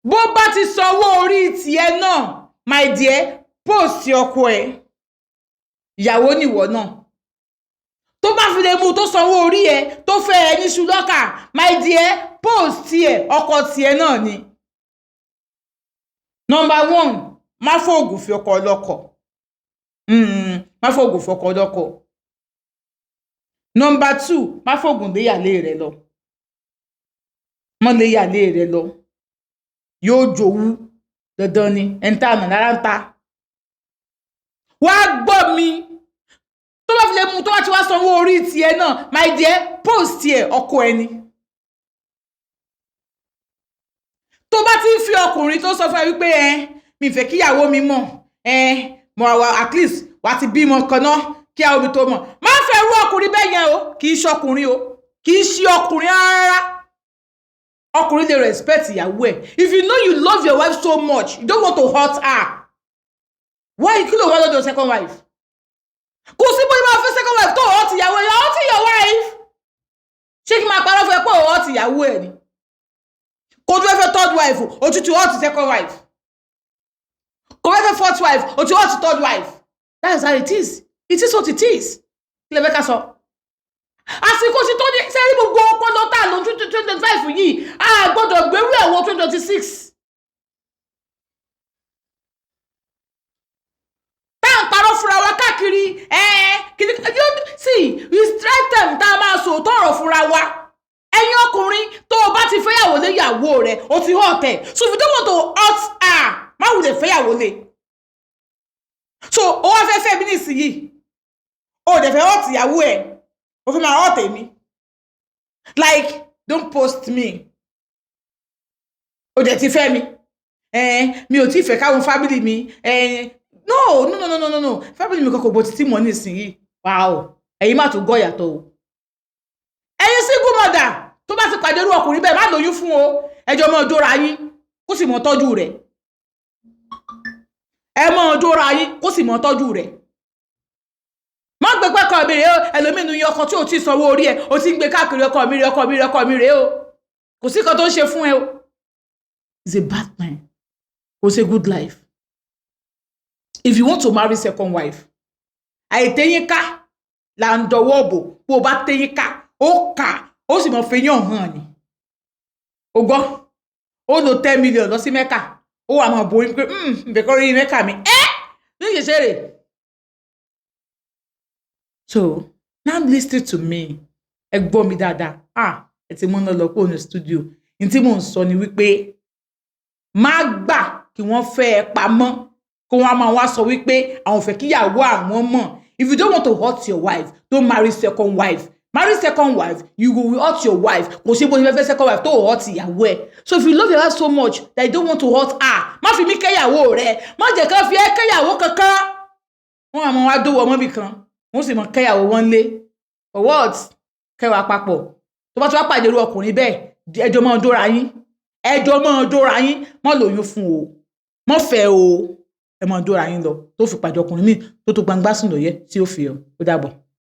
bó bá ti sanwó orí tiẹ̀ náà my dear post ọkọ ẹ̀ ìyàwó nìwọ náà tó bá fi lè mú tó sanwó orí ẹ̀ tó fẹ́ ẹ ní ṣùlọ́kà my dear post tiẹ̀ ọkọ tiẹ̀ náà ni. Number 1 má fòògùn fi ọkọ ọlọ́kọ má fòògùn fi ọkọ ọlọ́kọ. Number 2 má fòògùn léyàlé rẹ lọ mọ́ léyàlé rẹ lọ yóò jowú dandan ni ẹ̀ńtà àná lára ń ta. Wá gbọ́ mi tó bá fi lè mú tó bá ti wá sanwó orí tiẹ̀ náà my dear post tiẹ̀ ọkọ ẹni. Tó bá ti ń fi ọkùnrin tó sọ fún ẹ wípé mi fẹ́ kíyàwó mi mọ̀ mo at least wá ti bímọ kan náà kí àwọn òbí tó mọ̀ má fẹ́ rú ọkùnrin bẹ́ẹ̀ yẹn o kì í ṣọkùnrin o kì í ṣe ọkùnrin rárá. Ọkùnrin lè respect ìyàwó ẹ̀. If you know you love your wife so much you don't want to hurt her, why kí ló wá lọ́dọ̀ second wife? Kò sí bóyá máa fẹ́ second wife tó hurt ìyàwó ẹ̀ hurt your wife. Ṣé kí máa parọ́ fún ẹ pé ó hurt ìyàwó ẹ̀ ni? Kò tó fẹ́ third wife òtútù hurt second wife. Kò fẹ́ fourth wife òtútù hurt third wife. That's how it is. It is what it is. Kí lè fẹ́ ká sọ? Àsìkò sí tó ní sẹ́rí gbogbo ọpọlọ tá lọ 2025 yìí a gbọ́dọ̀ gbérú ẹ̀wọ̀ 2026. Tá ń parọ́ fúnra wa káàkiri see it's right time tá a máa sọ tọrọ fúnra wa. Ẹ̀yin ọkùnrin tó o bá ti fẹ́yàwó lé ìyàwó rẹ̀ o ti hurt ẹ̀. So if you don't want to hurt her má wulẹ̀ fẹ́yàwó lé. So o wá fẹ́ fẹ́ mi nísìnyí o dẹ̀ fẹ́ hurt ìyàwó ẹ̀. O fi máa hurt èmi. Like don't post me. O dẹ̀ ti fẹ́ mi. Mi ò tí fẹ́ káwọn family mi. No. Family mi kọ́kọ́ bó ti tí mọ̀ nísìnyí. Wow. Ẹ̀yin má tún gọ́ yàtọ̀ o. Ẹ̀yin single mother tó bá ti pàdé irú ọkùnrin bẹ́ẹ̀ má lóyún fún o. Ẹjọ́ mọ́ dóra yín kó sì mọ́ tọ́jú rẹ̀. Ẹ mọ́ dóra yín kó sì mọ́ tọ́jú rẹ̀. Má gbé pé ọkọ mi rèé o ẹlòmínú yín ọkọ tí ò tí sanwó orí ẹ̀ o ti ń gbé káàkiri ọkọ mi rèé o. Kò sí kan tó ń ṣe fún ẹ o. It's a bad man. Kò ṣe good life. If you want to marry second wife, àìtẹ́yìn ká là ń dọwọ́ bò bó o bá tẹ́yìn ká ó kà ó sì mọ̀ fẹ́yàn hàn ni. O gbọ́ ó lo 10 million lọ sí Mẹ́kà ó wà máa borí pé ìbẹ̀kọ́ rí Mẹ́kà mi ní ìṣe rẹ̀. So now listen to me. Ẹ gbọ́ mi dáadáa. Ẹ ti múná lọ kó ní studio. Ní tí mò ń sọ ni wípé má gbà kí wọ́n fẹ́ ẹ pamọ́ kó wọ́n máa wá sọ wípé àwọn fẹ́ kíyàwó àwọn mọ̀. If you don't want to hurt your wife, don't marry second wife. Marry second wife, you will hurt your wife. Kò ṣe bó ṣe fẹ́ second wife tó hurt ìyàwó ẹ̀. So if you love your wife so much that you don't want to hurt her, má fi mí kẹ́yàwó rẹ̀. Má jẹ́ ká fi ẹ́ kẹ́yàwó kankan. Wọ́n àmọ́ wá dówó ọmọ bì kan. Wọ́n sì mọ kẹ́yàwó wọn lé. For what? Kẹwàá papọ̀. Tó bá ti wá pàdé irú ọkùnrin bẹ́ẹ̀ ẹjọ́ mọ́ dóra yín. Mọ́ lóyún fún o. Mọ́ fẹ́ o. Ẹ mọ́ dóra yín lọ tó fi pàdé ọkùnrin míì tó tó gbangba sùn lóye tí ó fi ọ. Ó dàbọ̀.